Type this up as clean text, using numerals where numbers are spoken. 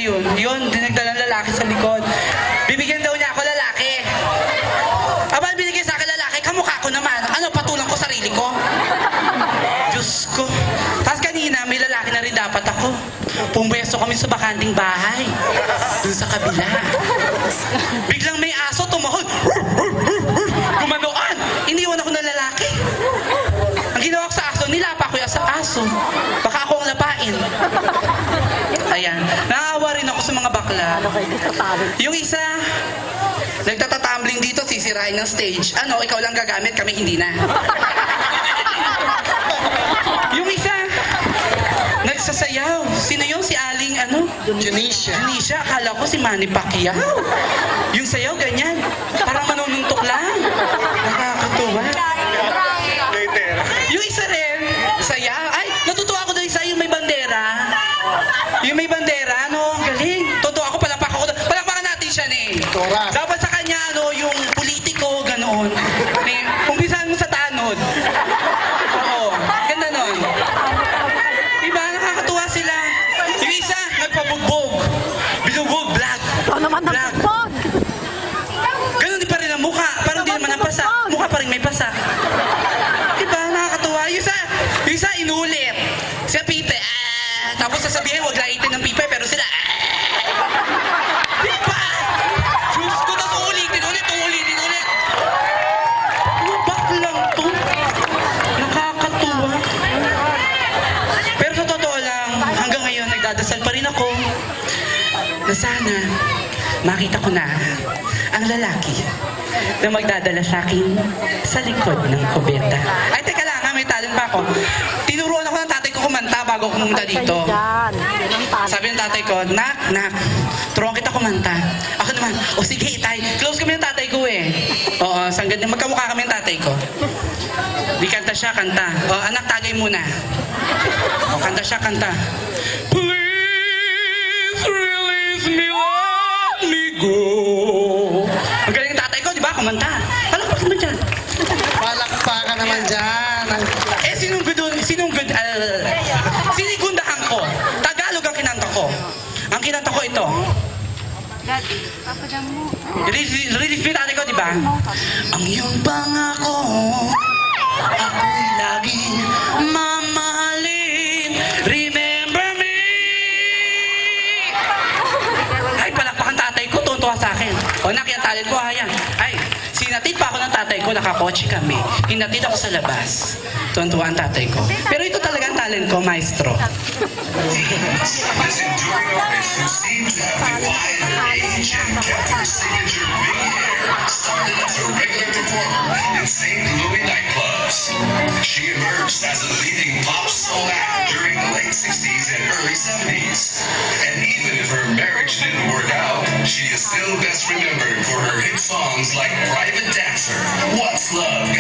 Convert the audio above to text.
yun? Yun, dinagdala ng lalaki sa likod. Bibigyan daw niya ako lalaki. Aba, binigay sa akin lalaki, kamukha ko naman. Ano, patulang ko sarili ko? Diyos ko. Tapos kanina, may lalaki na rin dapat ako. Pumbeso kami sa bakanting bahay. Doon sa kabila. Biglang may aso tumahol. Gumanoan. Iniwan ako ng lalaki. Ang ginawa ko sa aso, nilapa ko yung sa aso. Baka ako ang lapain. Ayan. Naawa rin ako sa mga bakla. Yung isa, nagtatatumbling dito, sisirain ng stage. Ano, ikaw lang gagamit, kami hindi na. Yung isa, nagsasayaw. Sino yun? Si Aling, ano? Junisha. Junisha, akala ko si Manny Pacquiao. Yung sayaw, ganyan. Parang manununtok lang. Nakakatuwa. Yung isa rin, sayaw. Ay, natutuwa ako doon isa, yung may bandera. Yung may bandera, ano, galing. Totoo ako, palakpakan natin siya, eh. Toras. Dapat sa kanya, ano, yung politiko, ganoon. Umpisahan mo sa tanod. Oo, ganda nun. Diba, nakakatuwa sila. Yung isa, nagpabugbog. Binugbog, black. Ikaw naman Black. nagpapag. Ganun din pa rin ang mukha. Parang di naman ang pasa. Mukha pa rin may pasa. Diba, nakakatuwa. Yung isa inulit. Siya pipe. Tapos sasabihin, huwag laitin ng pipe, pero sila. Diba? Diyos ko, tapos ulitin ulit. Baklang to. Nakakatuwa. Pero sa totoo lang, hanggang ngayon, nagdadasal pa rin ako na sana makita ko na ang lalaki na magdadala sa akin sa likod ng kubeta. Ay, teka lang ha, may talent pa ako. Tinuruan ako ng tatay ko kumanta bago ako pumunta dito. Sabi ng tatay ko, nak, turuan kita kumanta. Ako naman, o sige, itay. Close kami ng tatay ko eh. Oo, magkamukha kami ng tatay ko. Di kanta siya, kanta. O, anak, tagay muna. O, kanta siya, kanta. Please release me, let me go. Ang galing ng tatay ko, di ba? Kumanta. Palakpak naman dyan. Palakpakan naman dyan. Eh, sinigundahan ko. Tagalog ang kinanta ko. Ang kinanta ko ito. Daddy, papadam mo. Release me, tatay ko, di ba? Ang iyong pangako, ako'y laging mamahalin. Remember me. Ay, palakpakan tatay ko, tuntua sa akin. O, nakiyang talent ko, ayan. Ay, sinatid pa ako ng tatay ko, nakakotse kami. Hinatid ako sa labas. Tuntua ang tatay ko. Pero ito talaga ang talent ko, maestro. This enduring artist who seemed to have defied her age and kept her signature big hair started as a regular performer in St. Louis nightclubs. She emerged as a leading pop soul act during the late 60s and early 70s. And even if her marriage didn't work out, she is still best remembered for her hit songs like Private Dancer, What's Love,